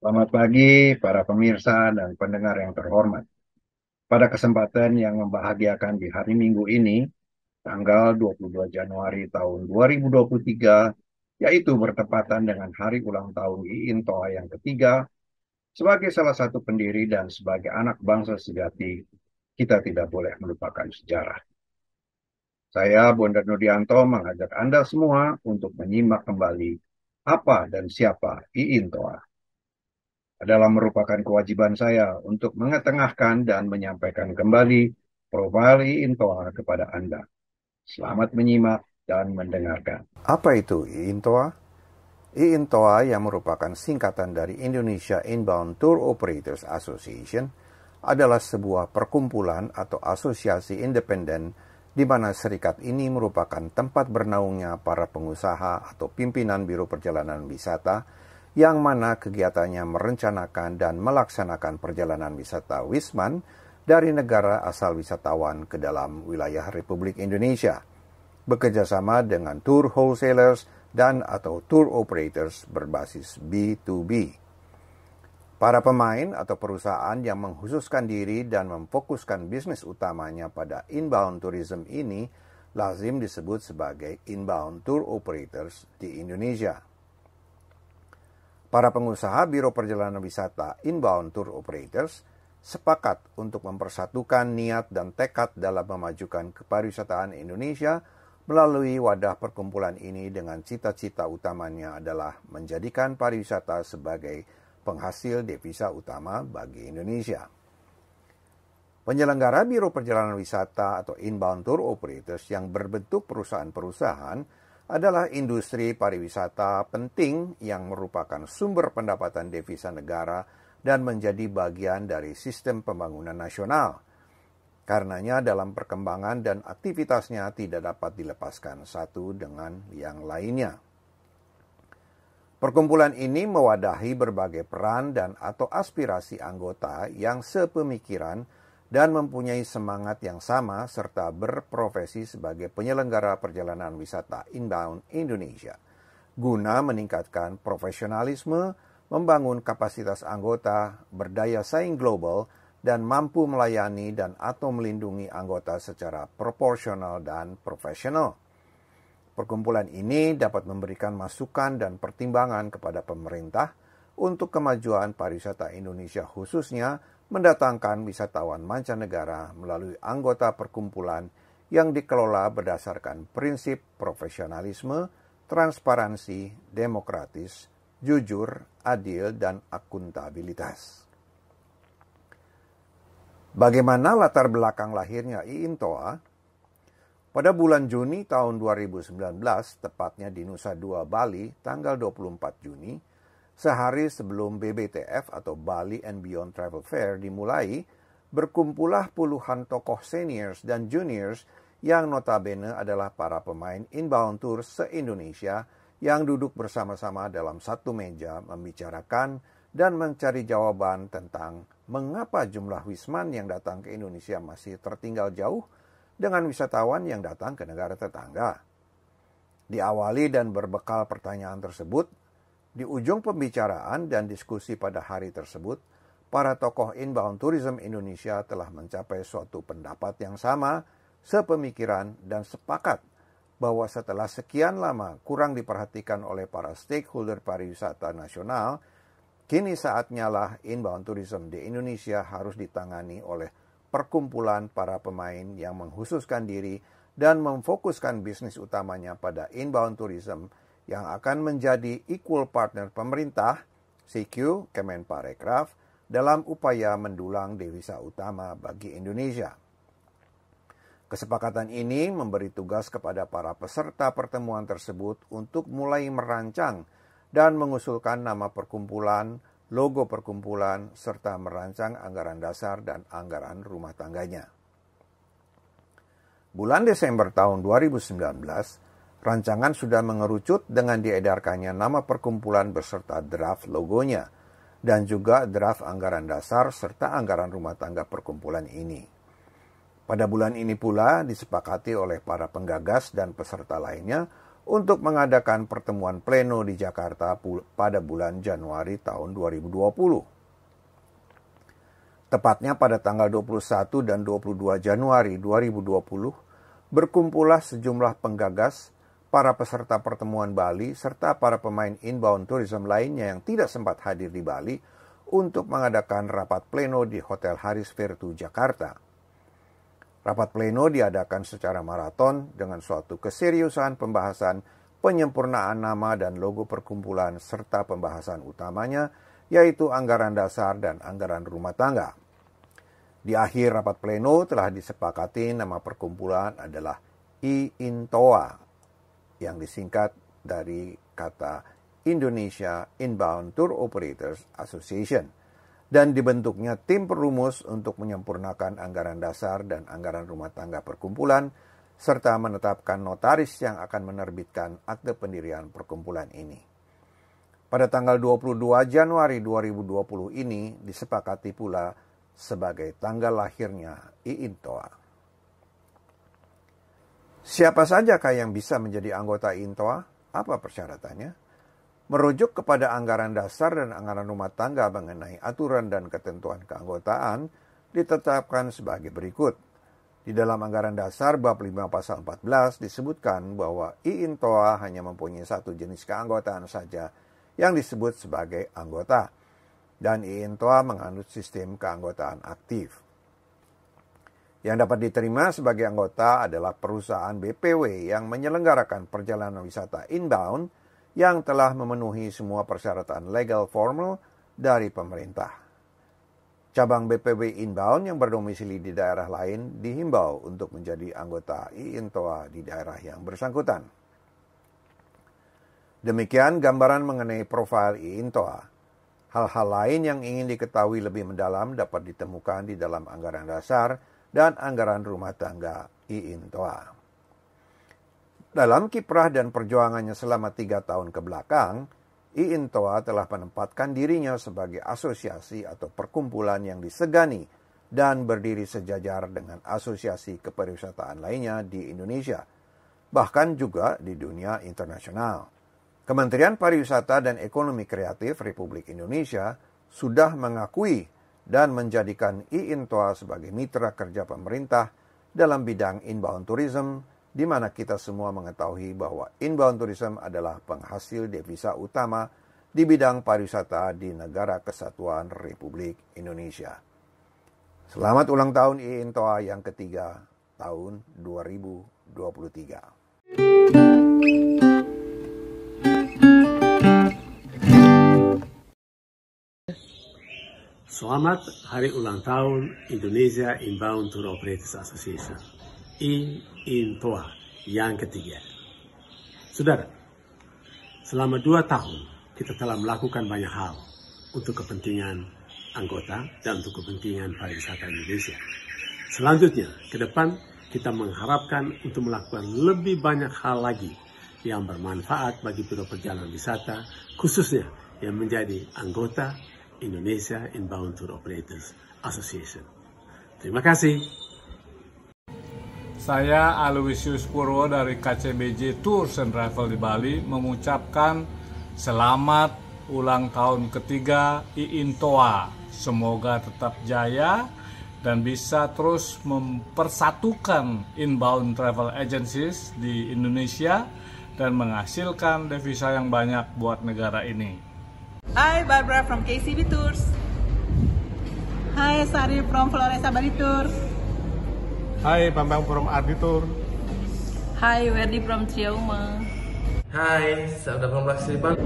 Selamat pagi para pemirsa dan pendengar yang terhormat. Pada kesempatan yang membahagiakan di hari Minggu ini, tanggal 22 Januari tahun 2023, yaitu bertepatan dengan hari ulang tahun IIN Toa yang ketiga, sebagai salah satu pendiri dan sebagai anak bangsa sejati, kita tidak boleh melupakan sejarah. Saya, Bondan Nudianto, mengajak Anda semua untuk menyimak kembali apa dan siapa IIN Toa adalah merupakan kewajiban saya untuk mengetengahkan dan menyampaikan kembali profil Intoa kepada Anda. Selamat menyimak dan mendengarkan. Apa itu IINTOA? IINTOA yang merupakan singkatan dari Indonesia Inbound Tour Operators Association adalah sebuah perkumpulan atau asosiasi independen di mana serikat ini merupakan tempat bernaungnya para pengusaha atau pimpinan biro perjalanan wisata yang mana kegiatannya merencanakan dan melaksanakan perjalanan wisata Wisman dari negara asal wisatawan ke dalam wilayah Republik Indonesia, bekerjasama dengan tour wholesalers dan atau tour operators berbasis B2B. Para pemain atau perusahaan yang mengkhususkan diri dan memfokuskan bisnis utamanya pada inbound tourism ini lazim disebut sebagai inbound tour operators di Indonesia. Para pengusaha biro perjalanan wisata inbound tour operators sepakat untuk mempersatukan niat dan tekad dalam memajukan kepariwisataan Indonesia melalui wadah perkumpulan ini dengan cita-cita utamanya adalah menjadikan pariwisata sebagai penghasil devisa utama bagi Indonesia. Penyelenggara biro perjalanan wisata atau inbound tour operators yang berbentuk perusahaan-perusahaan adalah industri pariwisata penting yang merupakan sumber pendapatan devisa negara dan menjadi bagian dari sistem pembangunan nasional. Karenanya dalam perkembangan dan aktivitasnya tidak dapat dilepaskan satu dengan yang lainnya. Perkumpulan ini mewadahi berbagai peran dan atau aspirasi anggota yang sepemikiran dan mempunyai semangat yang sama serta berprofesi sebagai penyelenggara perjalanan wisata inbound Indonesia, guna meningkatkan profesionalisme, membangun kapasitas anggota, berdaya saing global, dan mampu melayani dan atau melindungi anggota secara proporsional dan profesional. Perkumpulan ini dapat memberikan masukan dan pertimbangan kepada pemerintah untuk kemajuan pariwisata Indonesia, khususnya mendatangkan wisatawan mancanegara melalui anggota perkumpulan yang dikelola berdasarkan prinsip profesionalisme, transparansi, demokratis, jujur, adil, dan akuntabilitas. Bagaimana latar belakang lahirnya IINTOA? Pada bulan Juni tahun 2019, tepatnya di Nusa Dua, Bali, tanggal 24 Juni, sehari sebelum BBTF atau Bali and Beyond Travel Fair dimulai, berkumpullah puluhan tokoh seniors dan juniors yang notabene adalah para pemain inbound tour se-Indonesia yang duduk bersama-sama dalam satu meja membicarakan dan mencari jawaban tentang mengapa jumlah wisman yang datang ke Indonesia masih tertinggal jauh dengan wisatawan yang datang ke negara tetangga. Diawali dan berbekal pertanyaan tersebut, di ujung pembicaraan dan diskusi pada hari tersebut, para tokoh inbound tourism Indonesia telah mencapai suatu pendapat yang sama, sepemikiran dan sepakat bahwa setelah sekian lama kurang diperhatikan oleh para stakeholder pariwisata nasional, kini saatnya lah inbound tourism di Indonesia harus ditangani oleh perkumpulan para pemain yang mengkhususkan diri dan memfokuskan bisnis utamanya pada inbound tourism yang akan menjadi equal partner pemerintah, CQ, Kemenparekraf, dalam upaya mendulang devisa utama bagi Indonesia. Kesepakatan ini memberi tugas kepada para peserta pertemuan tersebut untuk mulai merancang dan mengusulkan nama perkumpulan, logo perkumpulan, serta merancang anggaran dasar dan anggaran rumah tangganya. Bulan Desember tahun 2019, rancangan sudah mengerucut dengan diedarkannya nama perkumpulan beserta draft logonya, dan juga draft anggaran dasar serta anggaran rumah tangga perkumpulan ini. Pada bulan ini pula disepakati oleh para penggagas dan peserta lainnya untuk mengadakan pertemuan pleno di Jakarta pada bulan Januari tahun 2020. Tepatnya pada tanggal 21 dan 22 Januari 2020, berkumpullah sejumlah penggagas, para peserta pertemuan Bali, serta para pemain inbound tourism lainnya yang tidak sempat hadir di Bali untuk mengadakan rapat pleno di Hotel Haris Vertu, Jakarta. Rapat pleno diadakan secara maraton dengan suatu keseriusan pembahasan penyempurnaan nama dan logo perkumpulan serta pembahasan utamanya yaitu anggaran dasar dan anggaran rumah tangga. Di akhir rapat pleno telah disepakati nama perkumpulan adalah IINTOA yang disingkat dari kata Indonesia Inbound Tour Operators Association. Dan dibentuknya tim perumus untuk menyempurnakan anggaran dasar dan anggaran rumah tangga perkumpulan, serta menetapkan notaris yang akan menerbitkan akte pendirian perkumpulan ini. Pada tanggal 22 Januari 2020 ini disepakati pula sebagai tanggal lahirnya IINTOA. Siapa sajakah yang bisa menjadi anggota IINTOA? Apa persyaratannya? Merujuk kepada anggaran dasar dan anggaran rumah tangga mengenai aturan dan ketentuan keanggotaan ditetapkan sebagai berikut. Di dalam anggaran dasar bab 5 pasal 14 disebutkan bahwa IINTOA hanya mempunyai satu jenis keanggotaan saja yang disebut sebagai anggota. Dan IINTOA menganut sistem keanggotaan aktif. Yang dapat diterima sebagai anggota adalah perusahaan BPW yang menyelenggarakan perjalanan wisata inbound yang telah memenuhi semua persyaratan legal formal dari pemerintah. Cabang BPW inbound yang berdomisili di daerah lain dihimbau untuk menjadi anggota IINTOA di daerah yang bersangkutan. Demikian gambaran mengenai profil IINTOA. Hal-hal lain yang ingin diketahui lebih mendalam dapat ditemukan di dalam anggaran dasar dan anggaran rumah tangga IINTOA. Dalam kiprah dan perjuangannya selama 3 tahun ke belakang, IINTOA telah menempatkan dirinya sebagai asosiasi atau perkumpulan yang disegani dan berdiri sejajar dengan asosiasi kepariwisataan lainnya di Indonesia, bahkan juga di dunia internasional. Kementerian Pariwisata dan Ekonomi Kreatif Republik Indonesia sudah mengakui dan menjadikan IINTOA sebagai mitra kerja pemerintah dalam bidang inbound tourism, di mana kita semua mengetahui bahwa inbound tourism adalah penghasil devisa utama di bidang pariwisata di Negara Kesatuan Republik Indonesia. Selamat ulang tahun IINTOA yang ketiga tahun 2023. Selamat hari ulang tahun Indonesia Inbound Tour Operators Association. IINTOA yang ketiga. Saudara, selama 2 tahun kita telah melakukan banyak hal untuk kepentingan anggota dan untuk kepentingan pariwisata Indonesia. Selanjutnya, ke depan kita mengharapkan untuk melakukan lebih banyak hal lagi yang bermanfaat bagi biro perjalanan wisata, khususnya yang menjadi anggota Indonesia Inbound Tour Operators Association. Terima kasih. Saya Aloysius Purwo dari KCBJ Tours and Travel di Bali mengucapkan selamat ulang tahun ketiga IINTOA. Semoga tetap jaya dan bisa terus mempersatukan inbound travel agencies di Indonesia dan menghasilkan devisa yang banyak buat negara ini. Hi, Barbara from KCB Tours. Hi, Sari from Floresa Bali Tours. Hai, Bambang from Ardi Tour. Hai, Werdi from Triauma. Hai, Sabda from Laksiban.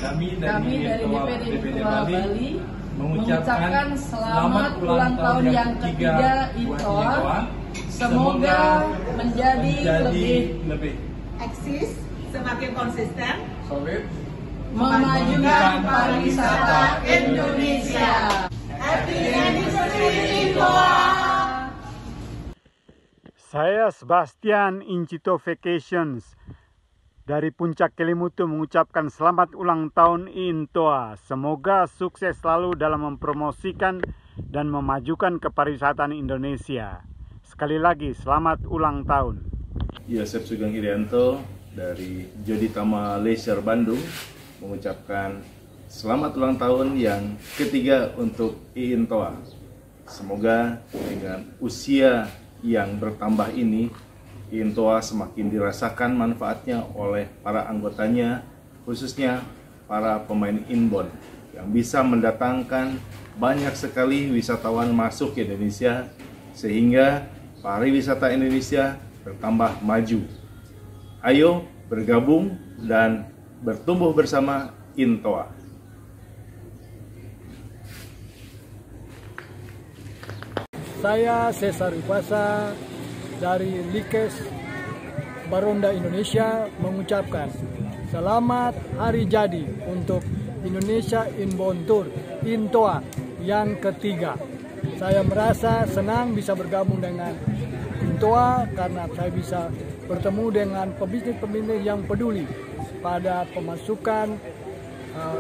Kami dari DPD Bali mengucapkan selamat ulang tahun yang ketiga IINTOA. Semoga menjadi lebih Eksis, semakin konsisten, Solid. memajukan pariwisata Indonesia. Happy anniversary IINTOA. Saya Sebastian Incito Vacations dari Puncak Kelimutu mengucapkan selamat ulang tahun IINTOA. Semoga sukses selalu dalam mempromosikan dan memajukan kepariwisataan Indonesia. Sekali lagi, selamat ulang tahun. Yosef Sugeng Irianto dari Joditama Leisure Bandung mengucapkan selamat ulang tahun yang ketiga untuk IINTOA. Semoga dengan usia yang bertambah ini, IINTOA semakin dirasakan manfaatnya oleh para anggotanya, khususnya para pemain inbound yang bisa mendatangkan banyak sekali wisatawan masuk ke Indonesia, sehingga pariwisata Indonesia bertambah maju. Ayo bergabung dan bertumbuh bersama IINTOA. Saya Cesar Ipasa dari Likes Baronda Indonesia mengucapkan selamat hari jadi untuk Indonesia Inbound Tour IINTOA yang ketiga. Saya merasa senang bisa bergabung dengan IINTOA karena saya bisa bertemu dengan pebisnis-pebisnis yang peduli pada pemasukan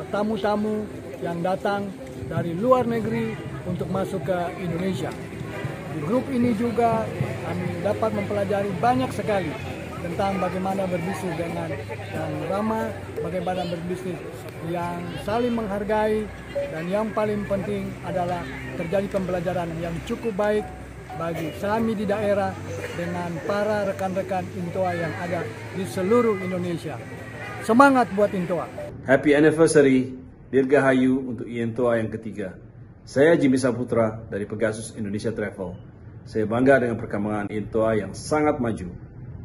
tamu-tamu yang datang dari luar negeri untuk masuk ke Indonesia. Di grup ini juga kami dapat mempelajari banyak sekali tentang bagaimana berbisnis dengan yang ramah, bagaimana berbisnis yang saling menghargai, dan yang paling penting adalah terjadi pembelajaran yang cukup baik bagi kami di daerah dengan para rekan-rekan IINTOA yang ada di seluruh Indonesia. Semangat buat IINTOA. Happy anniversary Dirgahayu untuk IINTOA yang ketiga. Saya Jimmy Saputra dari Pegasus Indonesia Travel. Saya bangga dengan perkembangan IINTOA yang sangat maju.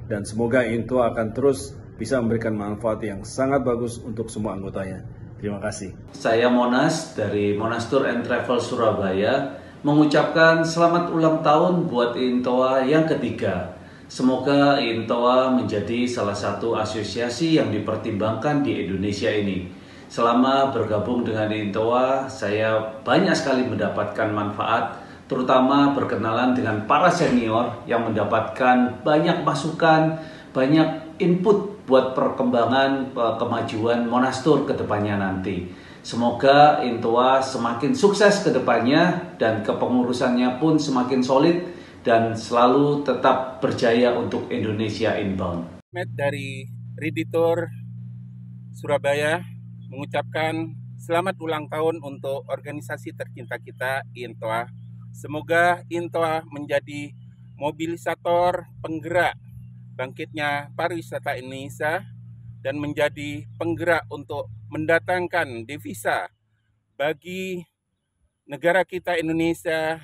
Dan semoga IINTOA akan terus bisa memberikan manfaat yang sangat bagus untuk semua anggotanya. Terima kasih. Saya Monas dari Monas Tour and Travel Surabaya mengucapkan selamat ulang tahun buat IINTOA yang ketiga. Semoga IINTOA menjadi salah satu asosiasi yang dipertimbangkan di Indonesia ini. Selama bergabung dengan IINTOA, saya banyak sekali mendapatkan manfaat, terutama berkenalan dengan para senior yang mendapatkan banyak masukan, banyak input buat perkembangan kemajuan Monas Tour ke depannya nanti. Semoga IINTOA semakin sukses ke depannya dan kepengurusannya pun semakin solid dan selalu tetap berjaya untuk Indonesia Inbound. Dari Riditor Surabaya mengucapkan selamat ulang tahun untuk organisasi tercinta kita IINTOA. Semoga IINTOA menjadi mobilisator penggerak bangkitnya pariwisata Indonesia dan menjadi penggerak untuk mendatangkan devisa bagi negara kita Indonesia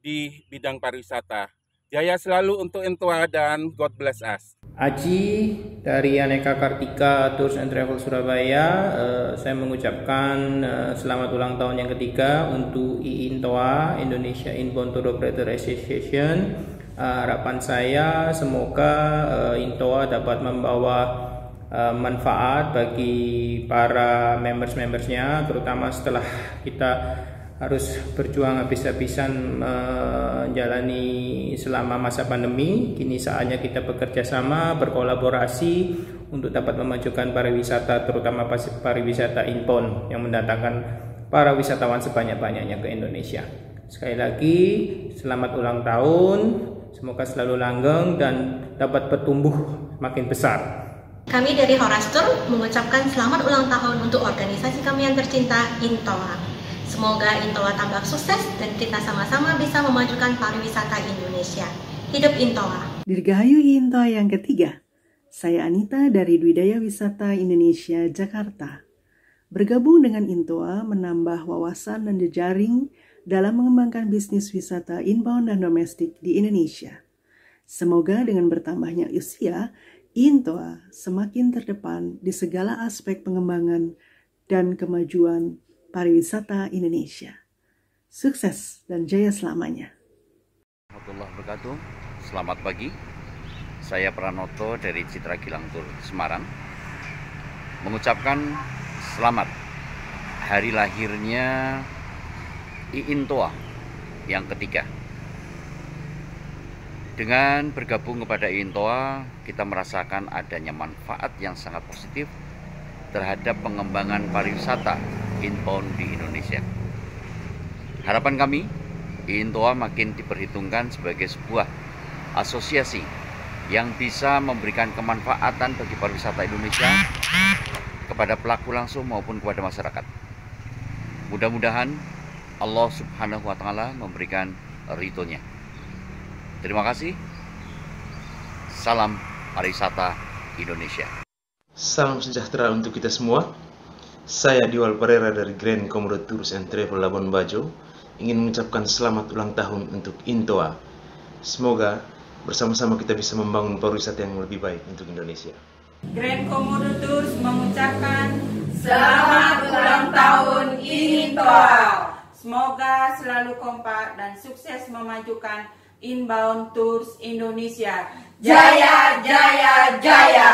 di bidang pariwisata. Jaya selalu untuk IINTOA dan God bless us. Aji dari Aneka Kartika Tours and Travel Surabaya, saya mengucapkan selamat ulang tahun yang ketiga untuk IINTOA, Indonesia Inbound Tour Operator Association. Harapan saya semoga IINTOA dapat membawa manfaat bagi para members-membersnya, terutama setelah kita harus berjuang habis-habisan menjalani selama masa pandemi. Kini saatnya kita bekerja sama, berkolaborasi untuk dapat memajukan pariwisata, terutama pariwisata inbound yang mendatangkan para wisatawan sebanyak-banyaknya ke Indonesia. Sekali lagi, selamat ulang tahun, semoga selalu langgeng dan dapat bertumbuh makin besar. Kami dari Horas Tour mengucapkan selamat ulang tahun untuk organisasi kami yang tercinta, IINTOA. Semoga IINTOA tambah sukses dan kita sama-sama bisa memajukan pariwisata Indonesia. Hidup IINTOA. Dirgahayu IINTOA yang ketiga. Saya Anita dari Dwi Daya Wisata Indonesia, Jakarta. Bergabung dengan IINTOA menambah wawasan dan jejaring dalam mengembangkan bisnis wisata inbound dan domestik di Indonesia. Semoga dengan bertambahnya usia, IINTOA semakin terdepan di segala aspek pengembangan dan kemajuan pariwisata Indonesia. Sukses dan jaya selamanya. Warahmatullahi wabarakatuh. Selamat pagi. Saya Pranoto dari Citra Gilang Tour Semarang mengucapkan selamat hari lahirnya IINTOA yang ketiga. Dengan bergabung kepada IINTOA, kita merasakan adanya manfaat yang sangat positif terhadap pengembangan pariwisata inbound di Indonesia. Harapan kami, IINTOA makin diperhitungkan sebagai sebuah asosiasi yang bisa memberikan kemanfaatan bagi pariwisata Indonesia kepada pelaku langsung maupun kepada masyarakat. Mudah-mudahan Allah Subhanahu wa Ta'ala memberikan ridhonya. Terima kasih. Salam pariwisata Indonesia. Salam sejahtera untuk kita semua. Saya Diwal Pereira dari Grand Komodo Tours and Travel Labuan Bajo ingin mengucapkan selamat ulang tahun untuk INTOA. Semoga bersama-sama kita bisa membangun pariwisata yang lebih baik untuk Indonesia. Grand Komodo Tours mengucapkan selamat ulang tahun INTOA. Semoga selalu kompak dan sukses memajukan inbound tours Indonesia. Jaya, jaya, jaya!